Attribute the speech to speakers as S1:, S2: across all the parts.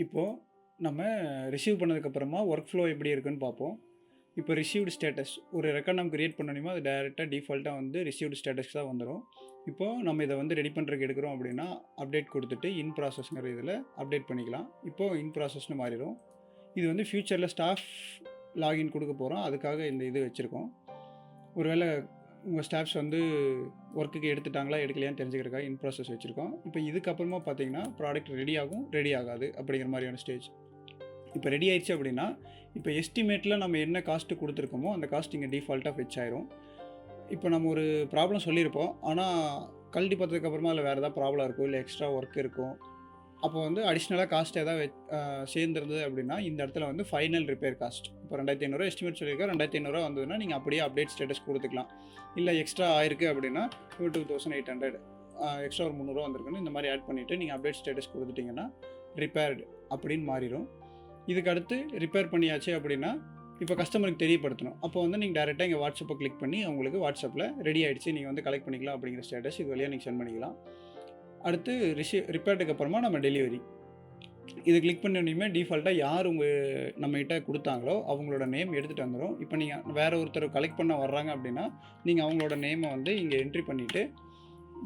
S1: இப்போது நம்ம ரிசீவ் பண்ணதுக்கப்புறமா ஒர்க் ஃப்ளோ எப்படி இருக்குன்னு பார்ப்போம். இப்போ ரிசீவ்டு ஸ்டேட்டஸ் ஒரு ரெக்கார்ட் நம்ம கிரியேட் பண்ணணுமோ அது டைரெக்டாக டிஃபால்ட்டாக வந்து ரிசீவ்டு ஸ்டேட்டஸ் தான் வந்துடும். இப்போது நம்ம இதை வந்து ரெடி பண்ணுறதுக்கு எடுக்கிறோம் அப்படின்னா அப்டேட் கொடுத்துட்டு இன் ப்ராசஸ்ங்கிற இதில் அப்டேட் பண்ணிக்கலாம். இப்போது இன் ப்ராசஸ்னு மாறிடும். இது வந்து ஃப்யூச்சரில் ஸ்டாஃப் லாகின் கொடுக்க போகிறோம், அதுக்காக இந்த இது வச்சுருக்கோம். ஒருவேளை உங்கள் ஸ்டாஃப்ஸ் வந்து ஒர்க்குக்கு எடுத்துட்டாங்களா எடுக்கலையான்னு தெரிஞ்சுக்கிறதுக்காக இன் ப்ராசஸ் வச்சுருக்கோம். இப்போ இதுக்கப்புறமா பார்த்தீங்கன்னா ப்ராடக்ட் ரெடி ஆகும், ரெடி ஆகாது அப்படிங்கிற மாதிரியான ஸ்டேஜ். இப்போ ரெடி ஆயிடுச்சு அப்படின்னா இப்போ எஸ்டிமேட்டில் நம்ம என்ன காஸ்ட்டு கொடுத்துருக்கோமோ அந்த காஸ்ட் இங்கே டிஃபால்ட்டாக ஃபிக்ஸ் ஆயிரும். இப்போ நம்ம ஒரு ப்ராப்ளம் சொல்லியிருப்போம், ஆனால் கழட்டி பார்த்ததுக்கப்புறமா அதில் வேறு ஏதாவது ப்ராப்ளம் இருக்கும், இல்லை எக்ஸ்ட்ரா ஒர்க் இருக்கும். அப்போ வந்து அடிஷ்னலாக காஸ்ட் ஏதாவது சேர்ந்துருந்தது அப்படின்னா இந்த இடத்துல வந்து ஃபைனல் ரிப்பேர் காஸ்ட் இப்போ 2500 எஸ்டிமேட் சொல்லியிருக்கோம். 2500 வந்ததுன்னா நீங்கள் அப்படியே அப்டேட் ஸ்டேட்டஸ் கொடுத்துக்கலாம். இல்லை எக்ஸ்ட்ரா ஆயிருக்கு அப்படின்னா 2800 எக்ஸ்ட்ரா ஒரு 300 வந்திருக்குன்னு இந்த மாதிரி ஆட் பண்ணிவிட்டு நீங்கள் அப்டேட் ஸ்டேட்டஸ் கொடுத்துட்டிங்கன்னா ரிப்பேர்டு அப்படின்னு மாறிடும். இதுக்கு அடுத்து ரிப்பேர் பண்ணியாச்சு அப்படின்னா இப்போ கஸ்டமருக்கு தெரியப்படுத்தணும். அப்போ வந்து நீங்கள் டேரெக்டாக இங்கே வாட்ஸ்அப்பை கிளிக் பண்ணி அவங்களுக்கு வாட்ஸ்அப்பில் ரெடி ஆகிடுச்சு, நீங்கள் வந்து கலெக்ட் பண்ணிக்கலாம் அப்படிங்கிற ஸ்டேட்டஸ் இது வழியாக நீங்கள் சென்ட் பண்ணிக்கலாம். அடுத்து ரிப்பேர்டுக்கு அப்புறமா நம்ம டெலிவரி இது கிளிக் பண்ணி டிஃபால்ட்டாக யார் நம்மகிட்ட கொடுத்தாங்களோ அவங்களோட நேம் எடுத்துகிட்டு வந்துடும். இப்போ நீங்கள் வேறு ஒருத்தர் கலெக்ட் பண்ண வர்றாங்க அப்படின்னா நீங்கள் அவங்களோட நேமை வந்து இங்கே என்ட்ரி பண்ணிவிட்டு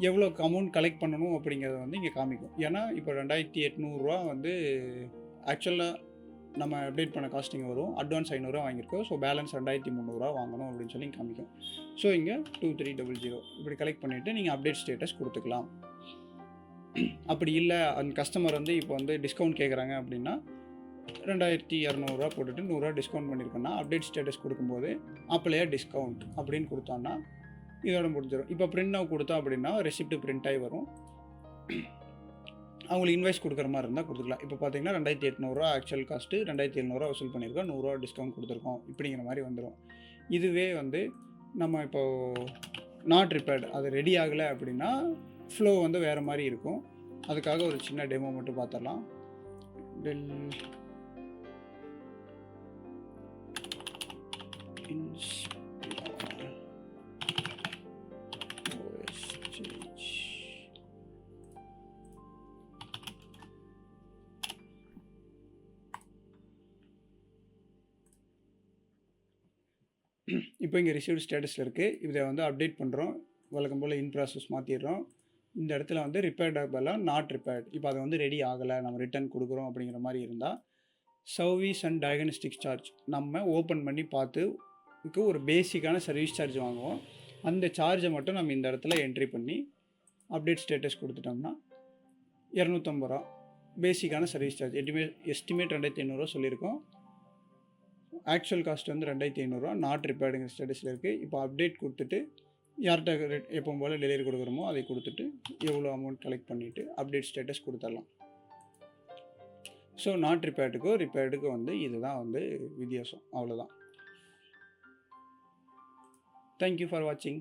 S1: எவ்வளோ அமௌண்ட் கலெக்ட் பண்ணணும் அப்படிங்கிறத வந்து இங்கே காமிக்கும். ஏன்னா இப்போ 2800 வந்து ஆக்சுவலாக நம்ம அப்டேட் பண்ண காஸ்டிங் வரும். அட்வான்ஸ் 500 வாங்கியிருக்கோம். ஸோ பேலன்ஸ் 2300 வாங்கணும் அப்படின்னு சொல்லி காமிக்கும். ஸோ இங்கே 2300 இப்படி கலெக்ட் பண்ணிவிட்டு நீங்கள் அப்டேட் ஸ்டேட்டஸ் கொடுத்துக்கலாம். அப்படி இல்லை அந்த கஸ்டமர் வந்து இப்போ வந்து டிஸ்கவுண்ட் கேட்குறாங்க அப்படின்னா 2200 போட்டுட்டு 100 டிஸ்கவுண்ட் பண்ணியிருக்கோன்னா அப்டேட் ஸ்டேட்டஸ் கொடுக்கும்போது அப்ளையா டிஸ்கவுண்ட் அப்படின்னு கொடுத்தோன்னா இதோட முடிஞ்சிடும். இப்போ பிரிண்ட் அவுட் கொடுத்தோம் அப்படின்னா ரெசிப்ட் பிரிண்ட் ஆகி வரும். அவங்களுக்கு இன்வாய்ஸ் கொடுக்குற மாதிரி இருந்தால் கொடுத்துக்கலாம். இப்போ பார்த்தீங்கன்னா 2800 ஆக்சுவல் காஸ்ட்டு 2700 வசூல் பண்ணியிருக்கோம், 100 டிஸ்கவுண்ட் கொடுத்துருக்கோம் இப்படிங்கிற மாதிரி வந்துடும். இதுவே வந்து நம்ம இப்போது நாட் ரிப்பேர்டு அது ரெடி ஆகலை அப்படின்னா ஃப்ளோ வந்து வேறு மாதிரி இருக்கும். அதுக்காக ஒரு சின்ன டெமோ மட்டும் பார்த்துடலாம். இப்போ இங்கே ரிசீவ்டு ஸ்டேட்டஸில் இருக்குது. இதை வந்து அப்டேட் பண்ணுறோம். வழக்கம் போல் இன் ப்ராசஸ் மாற்றிடுறோம். இந்த இடத்துல வந்து ரிப்பேர்டபெல்லாம் நாட் ரிப்பேர்ட். இப்போ அதை வந்து ரெடி ஆகலை, நம்ம ரிட்டர்ன் கொடுக்குறோம் அப்படிங்கிற மாதிரி இருந்தால் சர்வீஸ் அண்ட் டயக்னோஸ்டிக் சார்ஜ் நம்ம ஓப்பன் பண்ணி பார்த்து ஒரு பேசிக்கான சர்வீஸ் சார்ஜ் வாங்குவோம். அந்த சார்ஜை மட்டும் நம்ம இந்த இடத்துல என்ட்ரி பண்ணி அப்டேட் ஸ்டேட்டஸ் கொடுத்துட்டோம்னா 250 பேசிக்கான சர்வீஸ் சார்ஜ். எஸ்டிமேட் 2500 சொல்லியிருக்கோம். ஆக்சுவல் காஸ்ட் வந்து 2500 நாட் ரிப்பேர்டுங்கிற ஸ்டேட்டஸில் இருக்குது. இப்போ அப்டேட் கொடுத்துட்டு யார்கிட்ட எப்பவும் போல் டெலிவரி கொடுக்குறோமோ அதை கொடுத்துட்டு எவ்வளோ அமௌண்ட் கலெக்ட் பண்ணிவிட்டு அப்டேட் ஸ்டேட்டஸ் கொடுத்துடலாம். ஸோ நாட் ரிப்பேர்டுக்கும் வந்து இதுதான் வந்து வித்தியாசம். அவ்வளோதான். தேங்க்யூ ஃபார் வாட்சிங்.